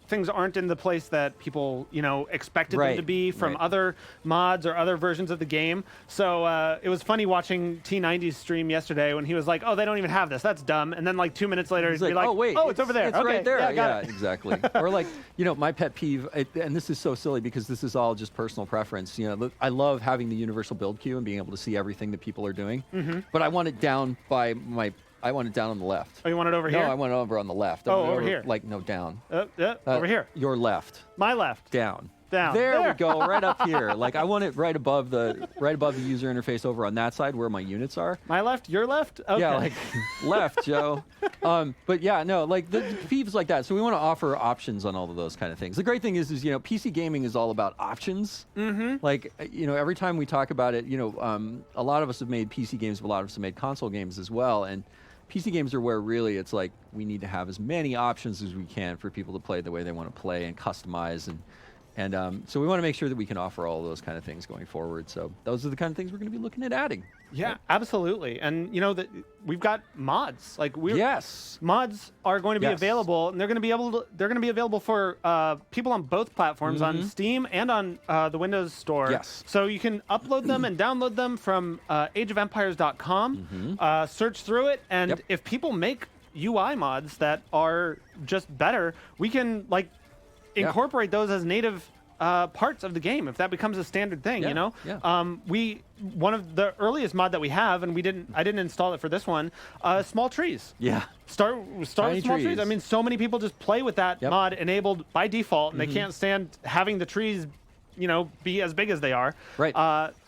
things aren't in the place that people, expected them to be from other mods or other versions of the game. So it was funny watching T90's stream yesterday when he was like, "Oh, they don't even have this. That's dumb." And then like 2 minutes later, he'd be like, "Oh, wait, it's over there. It's okay, right there." Yeah, got it. Exactly. Or like, my pet peeve, and this is so silly because this is all just personal preference. I love having the universal build queue and being able to see everything that people are doing. But I want it down I want it down on the left. Oh, you want it over here? No, I want it over on the left. Over here. Like, no, down. Over here. Your left. My left. Down. There we go, right up here. Like, I want it right above the user interface over on that side where my units are. My left, your left? Okay. Yeah, like left, Joe. But yeah, no, like the peeves like that. So we want to offer options on all of those kind of things. The great thing is PC gaming is all about options. Like, every time we talk about it, a lot of us have made PC games, but a lot of us have made console games as well. And PC games are where really it's like we need to have as many options as we can for people to play the way they want to play and customize and so we want to make sure that we can offer all of those kind of things going forward. So those are the kind of things we're going to be looking at adding. Yeah, absolutely. And that we've got mods. Like mods are going to be available, and they're going to be available for people on both platforms, on Steam and on the Windows Store. Yes. So you can upload them and download them from ageofempires.com. Search through it, and if people make UI mods that are just better, we can incorporate those as native parts of the game if that becomes a standard thing. One of the earliest mod that we have, and I didn't install it for this one, small trees. Start with small trees. I mean, so many people just play with that mod enabled by default, and they can't stand having the trees be as big as they are.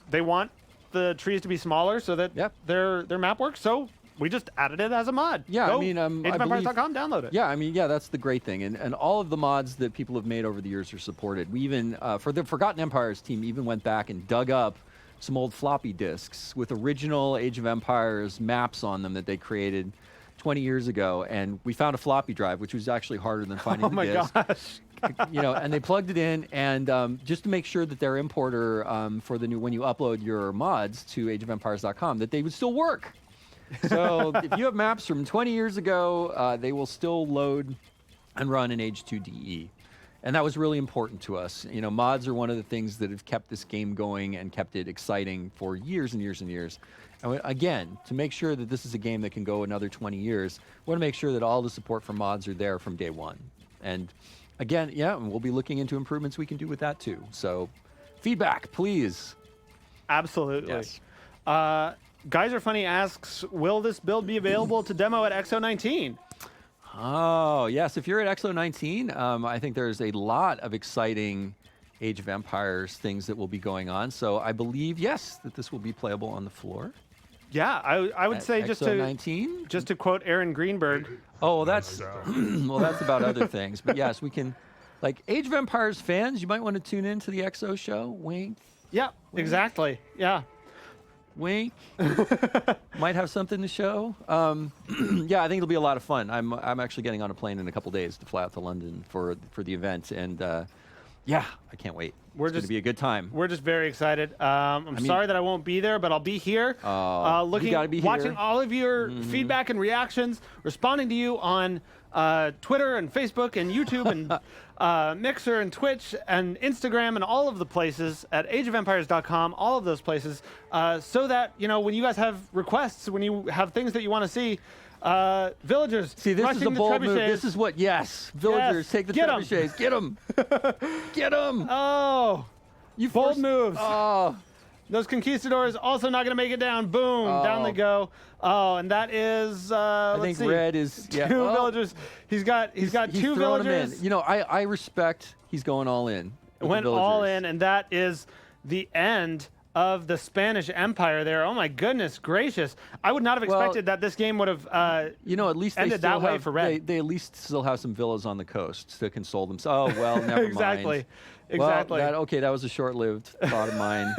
They want the trees to be smaller so that their map works. So we just added it as a mod. AgeofEmpires.com, download it. That's the great thing. And all of the mods that people have made over the years are supported. We even, for the Forgotten Empires team, even went back and dug up some old floppy disks with original Age of Empires maps on them that they created 20 years ago. And we found a floppy drive, which was actually harder than finding the disc. Oh my gosh. And they plugged it in, and just to make sure that their importer for the new, when you upload your mods to ageofempires.com, that they would still work. So if you have maps from 20 years ago, they will still load and run in Age 2 DE. And that was really important to us. Mods are one of the things that have kept this game going and kept it exciting for years and years and years. again, to make sure that this is a game that can go another 20 years, we want to make sure that all the support for mods are there from day one. And again, yeah, we'll be looking into improvements we can do with that too. So feedback, please. Absolutely. Yes. Geyser Funny asks, will this build be available to demo at XO19? Oh, yes. If you're at XO19, I think there's a lot of exciting Age of Empires things that will be going on. So I believe, yes, that this will be playable on the floor. Yeah, I would say just to quote Aaron Greenberg. Oh, well, that's about other things. But yes, we can, like Age of Empires fans, you might want to tune in to the XO show. Wink. Yeah, exactly. Yeah. Wink. Might have something to show. Yeah, I think it'll be a lot of fun. I'm actually getting on a plane in a couple days to fly out to London for the event, and yeah, I can't wait. It's going to be a good time. We're just very excited. I'm sorry that I won't be there, but I'll be here, watching all of your feedback and reactions, responding to you on Twitter and Facebook and YouTube and Mixer and Twitch and Instagram and all of the places at ageofempires.com, all of those places, so that, when you guys have requests, when you have things that you want to see, villagers. See, this is a bold move. This is what, villagers, take the trebuchets. Get them. Get them. Oh, bold moves. Oh. Those conquistadors also not going to make it down. Boom, down they go. Oh, and that is, I think red is, two villagers. He's got two villagers. I respect he's going all in. Went all in, and that is the end of the Spanish Empire there. Oh my goodness gracious. I would not have expected that this game would have at least ended that way for red. They at least still have some villas on the coast to console themselves. Oh, well, never mind. Exactly. Well, that was a short-lived thought of mine.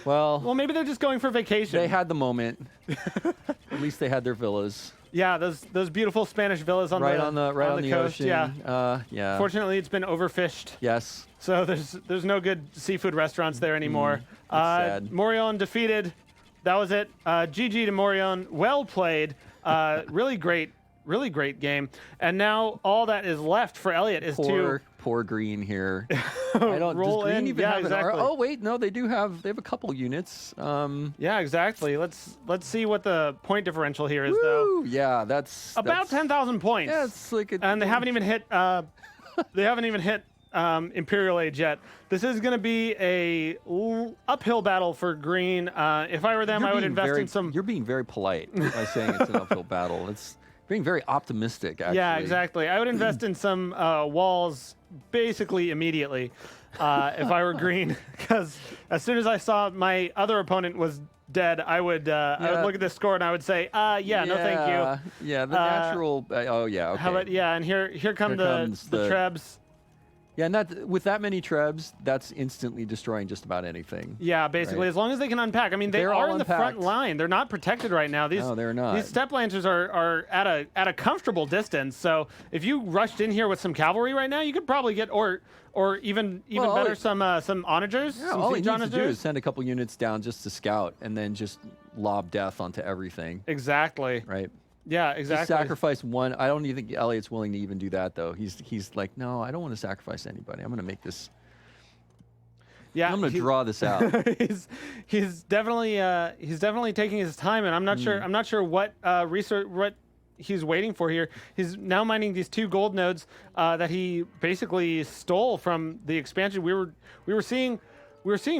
Well, maybe they're just going for vacation. They had the moment. At least they had their villas. Yeah, those beautiful Spanish villas on the coast. Ocean. Yeah. Fortunately, it's been overfished. Yes. So there's no good seafood restaurants there anymore. Sad. Morion defeated. That was it. GG to Morion. Well played. Really great game. And now all that is left for Elliot is poor Green here. I don't roll does Green in. even Yeah, have exactly. Oh wait, no, they have a couple units. Yeah, exactly. Let's see what the point differential here is, Woo! though. Yeah, that's about 10,000 points. Yeah, it's like and they haven't even hit. They haven't even hit Imperial Age yet. This is going to be a uphill battle for Green. If I were them, I would invest in some. You're being very polite by saying it's an uphill battle. It's being very optimistic, actually. Yeah, exactly. I would invest in some walls basically immediately if I were Green, because as soon as I saw my other opponent was dead, I would look at this score and I would say, no, thank you. Yeah, the natural. Okay. How about and here come the trebs. Yeah, and with that many trebs, that's instantly destroying just about anything. Yeah, basically, as long as they can unpack. I mean, they are in the front line. They're not protected right now. No, they're not. These step lancers are at a comfortable distance. So if you rushed in here with some cavalry right now, you could probably get or even better some onagers. Yeah, all you need to do is send a couple units down just to scout, and then just lob death onto everything. Exactly. Right. Yeah, exactly. Just sacrifice one. I don't even think Elliot's willing to even do that, though. He's like, no, I don't want to sacrifice anybody. I'm going to make this. Yeah, I'm going to draw this out. he's definitely taking his time, and I'm not sure what research what he's waiting for here. He's now mining these 2 gold nodes that he basically stole from the expansion. We were seeing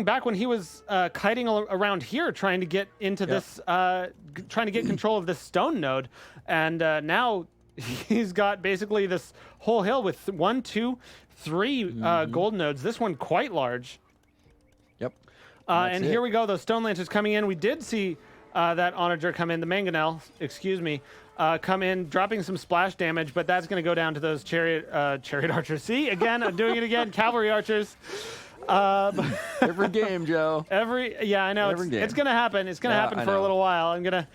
back when he was kiting around here, trying to get into this, trying to get control of this stone node, and now he's got basically this whole hill with 1, 2, 3 gold nodes. This one quite large. Yep. And here we go. Those stone lancers coming in. We did see that onager come in, the mangonel, come in, dropping some splash damage, but that's going to go down to those chariot archers. See, again, I'm doing it again. Cavalry archers. Every game, Joe. I know it's gonna happen. It's gonna happen for a little while. I'm gonna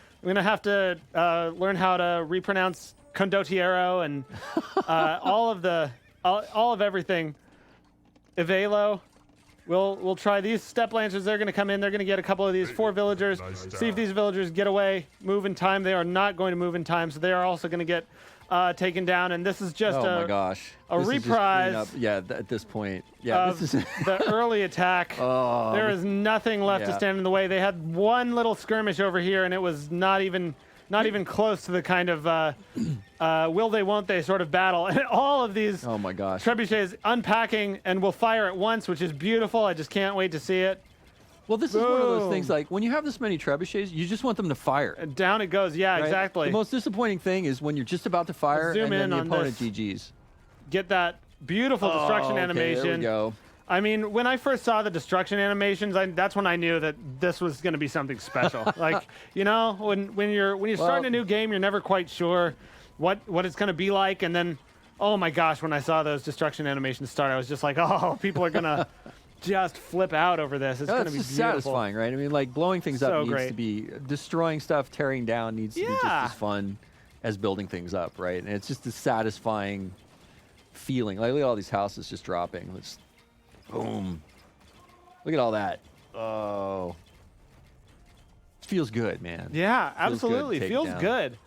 have to learn how to repronounce condottiero and all of everything. Evelo. We'll try these step lancers. They're gonna come in. They're gonna get a couple of these 4 villagers. See if these villagers get away, move in time. They are not going to move in time, so they are also gonna get taken down, and this is just Oh my gosh. a This is just reprise cleanup. Yeah, at this point. Yeah, of this is the early attack. Oh, There is nothing left to yeah. stand in the way. They had one little skirmish over here, and it was not even close to the kind of will they, won't they sort of battle. And all of these Oh my gosh. trebuchets unpacking and will fire at once, which is beautiful. I just can't wait to see it. Well, this is one of those Boom. things, like, when you have this many trebuchets, you just want them to fire. And down it goes. Yeah, right? exactly. The most disappointing thing is when you're just about to fire Zoom and then in the on opponent this. GG's. Get that beautiful destruction okay, animation. There we go. I mean, when I first saw the destruction animations, that's when I knew that this was going to be something special. Like, you know, when you're starting a new game, you're never quite sure what it's going to be like, and then, oh my gosh, when I saw those destruction animations start, I was just like, oh, people are gonna just flip out over this. It's No, going to it's be just beautiful. satisfying, right? I mean, like, blowing things So up needs great. to be, destroying stuff, tearing down needs to be just Yeah. as fun as building things up, right? And it's just a satisfying feeling. Like, look at all these houses just dropping. Let's, boom. Look at all that. Oh. Feels good, man. Yeah, Feels good to absolutely. take Feels down. good.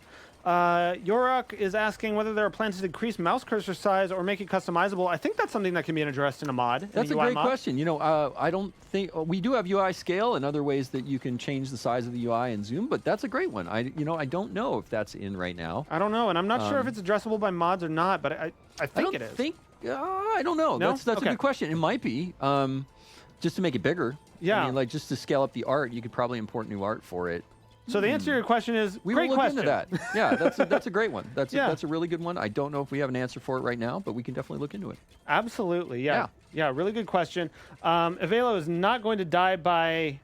Yoruk is asking whether there are plans to decrease mouse cursor size or make it customizable. I think that's something that can be addressed in a mod. That's a UI great mod. question. You know, I don't think we do have UI scale and other ways that you can change the size of the UI and zoom, but that's a great one. I don't know if that's in right now. I don't know, and I'm not sure if it's addressable by mods or not, but I I think don't it is. think. I don't know. No? That's Okay. a good question. It might be. Just to make it bigger. Yeah. I mean, like, just to scale up the art, you could probably import new art for it. So the answer to your question is We great will look question. into that. Yeah, that's a great one. That's Yeah. a really good one. I don't know if we have an answer for it right now, but we can definitely look into it. Absolutely, yeah. Yeah, really good question. Avelo is not going to die by...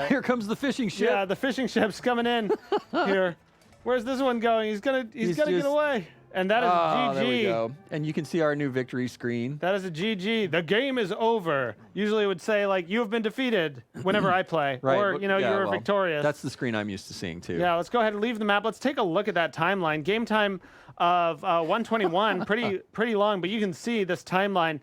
Here comes the fishing ship. yeah, the fishing ship's coming in here. Where's this one going? He's gonna get just- away. And that is a GG. There we go. And you can see our new victory screen. That is a GG. The game is over. Usually it would say, like, you have been defeated whenever I play. Right. Or, but- you know, yeah, you're well, victorious. That's the screen I'm used to seeing too. Yeah, let's go ahead and leave the map. Let's take a look at that timeline. Game time of 121, pretty long, but you can see this timeline.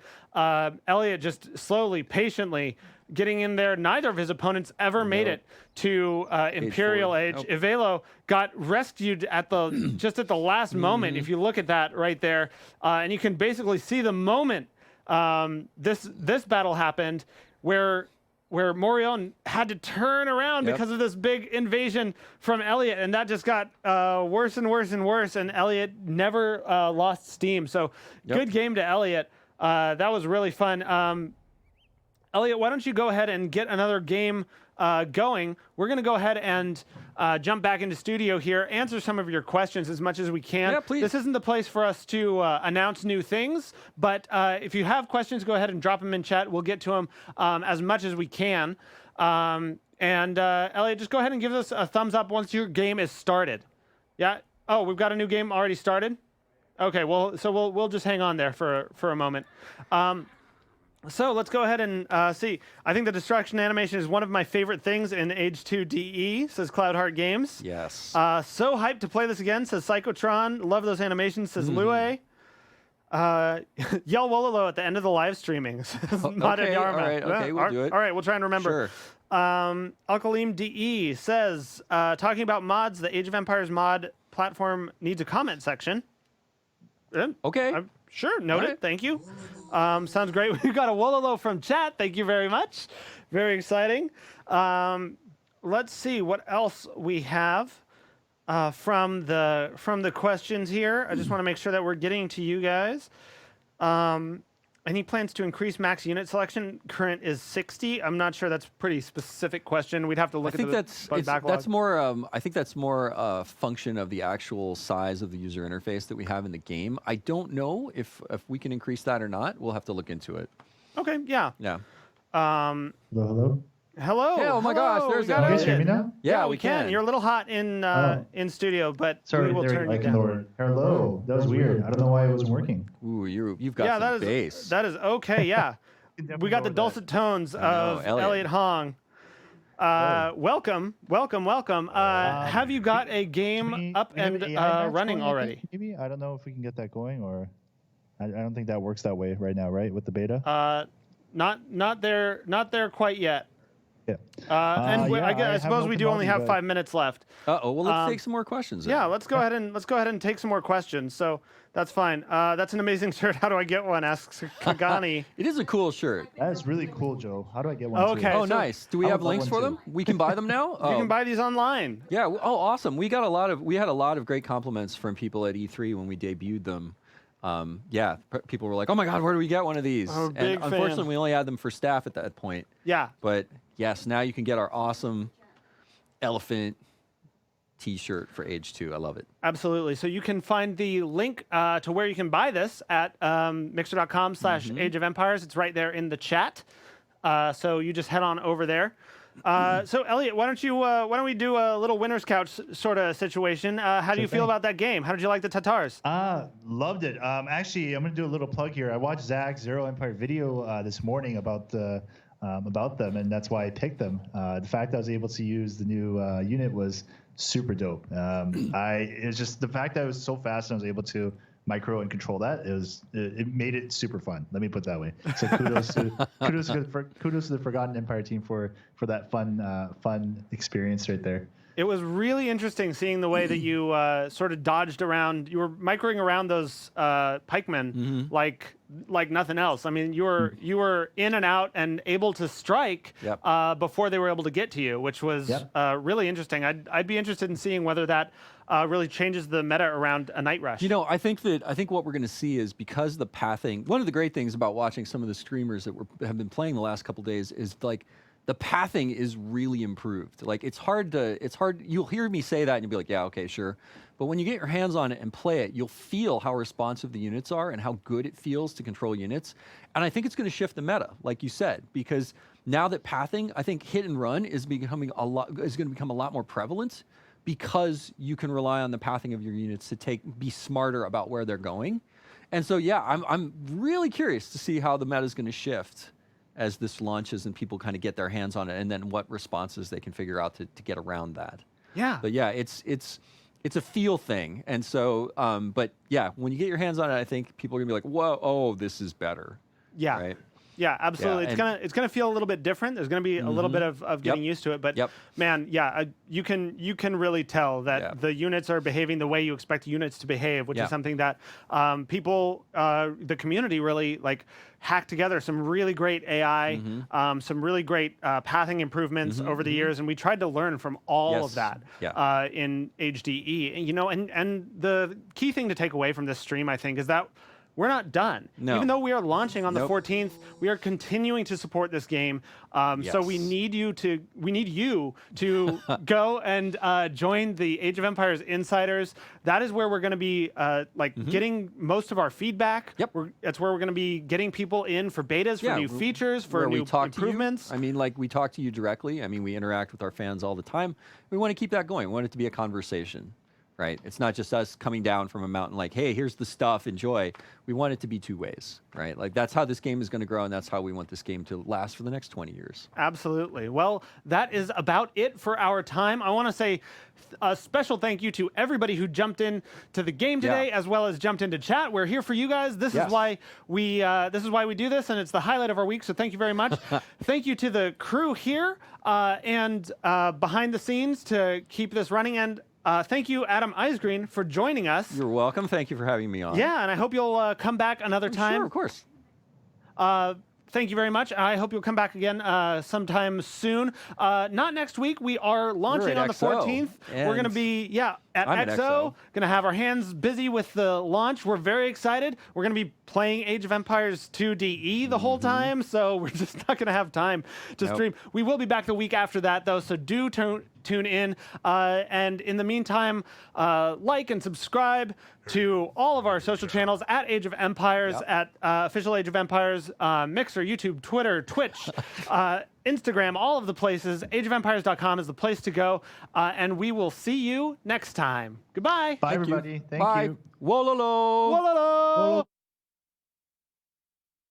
Elliot just slowly, patiently getting in there. Neither of his opponents ever made it to Imperial 4. Age. Nope. Ivelo got rescued at the just at the last moment. If you look at that right there, and you can basically see the moment this battle happened, where Morion had to turn around Yep. because of this big invasion from Elliot, and that just got worse and worse and worse, and Elliot never lost steam. So good game to Elliot. That was really fun. Elliot, why don't you go ahead and get another game going? We're going to go ahead and jump back into studio here, answer some of your questions as much as we can. Yeah, please. This isn't the place for us to announce new things, but if you have questions, go ahead and drop them in chat. We'll get to them as much as we can. Elliot, just go ahead and give us a thumbs up once your game is started. Yeah? Oh, we've got a new game already started? Okay, well, so we'll just hang on there for a moment. So let's go ahead and see. I think the destruction animation is one of my favorite things in Age 2 DE, says Cloudheart Games. Yes. So hyped to play this again, says Psychotron. Love those animations, says Lue. Yell Wololo at the end of the live streaming, says Modded okay, Yarma. all right, okay, we'll do it. All right, we'll try and remember. Sure. Alkalim DE says, talking about mods, the Age of Empires mod platform needs a comment section. Okay. Sure, noted. Right. Thank you. Sounds great. We got a Wololo from chat. Thank you very much. Very exciting. Let's see what else we have from the questions here. I just want to make sure that we're getting to you guys. Any plans to increase max unit selection? Current is 60. I'm not sure. That's a pretty specific question. We'd have to look I think at the bug backlog. that's more. I think that's more a function of the actual size of the user interface that we have in the game. I don't know if we can increase that or not. We'll have to look into it. Okay. Yeah. Yeah. Hello? Hello. Yeah, oh my gosh, hello, there's we got Can you guys hear Elliot. me now? Yeah, we can. You're a little hot in studio, but Sorry, we will there, turn I you can down. lower it. Hello. That was weird. I don't know why it wasn't working. Ooh, you've got Yeah, some that is bass. that is okay. Yeah, we got the dulcet tones of Elliot. Elliot Hong. Welcome. Have you got a game up Can we and have AI match running going, I already? think, maybe? I don't know if we can get that going, or I don't think that works that way right now, right? With the beta? Not there quite yet. Yeah. I have suppose an we open do only lobby, have but- 5 minutes left. Well, let's take some more questions. Then. Yeah, let's go ahead and take some more questions. So that's fine. That's an amazing shirt. How do I get one? Asks Kagani. It is a cool shirt. That is really cool, Joe. How do I get one? Okay. Too? Oh, so nice. Do we I have would love links one for too. them? We can buy them now. You can buy these online. Yeah. Oh, awesome. We had a lot of great compliments from people at E3 when we debuted them. People were like, "Oh my God, where do we get one of these?" I'm a big and unfortunately, fan. we only had them for staff at that point. Yeah. But yes, now you can get our awesome elephant T-shirt for Age 2. I love it. Absolutely. So you can find the link to where you can buy this at mixer.com/Age of Empires. It's right there in the chat. So you just head on over there. So Elliot, why don't we do a little winner's couch sort of situation? How do you feel thing. about that game? How did you like the Tatars? Loved it. Actually, I'm going to do a little plug here. I watched Zach's Zero Empire video this morning about them, and that's why I picked them. The fact I was able to use the new unit was super dope. It's just the fact that I was so fast and I was able to micro and control that. It made it super fun. Let me put it that way. So kudos to the Forgotten Empire team for that fun experience right there. It was really interesting seeing the way that you sort of dodged around. You were microing around those pikemen like nothing else. I mean, you were in and out and able to strike before they were able to get to you, which was really interesting. I'd be interested in seeing whether that really changes the meta around a night rush. You know, I think what we're going to see is because the pathing. One of the great things about watching some of the streamers that have been playing the last couple days is like. The pathing is really improved. Like it's hard. You'll hear me say that and you'll be like, yeah, okay, sure. But when you get your hands on it and play it, you'll feel how responsive the units are and how good it feels to control units. And I think it's going to shift the meta, like you said, because now that pathing, I think hit and run is going to become a lot more prevalent because you can rely on the pathing of your units to be smarter about where they're going. And so, yeah, I'm really curious to see how the meta is going to shift as this launches and people kind of get their hands on it, and then what responses they can figure out to get around that. Yeah. But yeah, it's a feel thing, and so but yeah, when you get your hands on it, I think people are gonna be like, whoa, oh, this is better. Yeah. Right. Yeah, absolutely. Yeah, It's gonna feel a little bit different. There's gonna be a little bit of getting used to it, but man, you can really tell that the units are behaving the way you expect units to behave, which is something that people, the community, really like hacked together some really great AI, some really great pathing improvements over the years, and we tried to learn from all of that in HDE. You know, and the key thing to take away from this stream, I think, is that. We're not done. No. Even though we are launching on the 14th, we are continuing to support this game. So we need you to go and join the Age of Empires Insiders. That is where we're going to be getting most of our feedback. That's where we're going to be getting people in for betas, for new features, for new improvements. I mean, like we talk to you directly. I mean, we interact with our fans all the time. We want to keep that going. We want it to be a conversation. Right? It's not just us coming down from a mountain like, hey, here's the stuff, enjoy. We want it to be two ways, right? Like that's how this game is going to grow, and that's how we want this game to last for the next 20 years. Absolutely. Well, that is about it for our time. I want to say a special thank you to everybody who jumped in to the game today, as well as jumped into chat. We're here for you guys. This is why we do this, and it's the highlight of our week. So thank you very much. Thank you to the crew here and behind the scenes to keep this running. And thank you, Adam Isgreen, for joining us. You're welcome. Thank you for having me on. Yeah, and I hope you'll come back another time. Sure, of course. Thank you very much. I hope you'll come back again sometime soon. Not next week. We are launching on the 14th. We're going to be, at XO. Going to have our hands busy with the launch. We're very excited. We're going to be playing Age of Empires 2 DE the whole time, so we're just not going to have time to stream. We will be back the week after that, though, so do tune in. And in the meantime, like and subscribe to all of our social channels at Age of Empires, at Official Age of Empires, Mixer, YouTube, Twitter, Twitch, Instagram, all of the places. AgeofEmpires.com is the place to go. And we will see you next time. Goodbye. Bye, everybody. Thank you. Wololo. Wololo.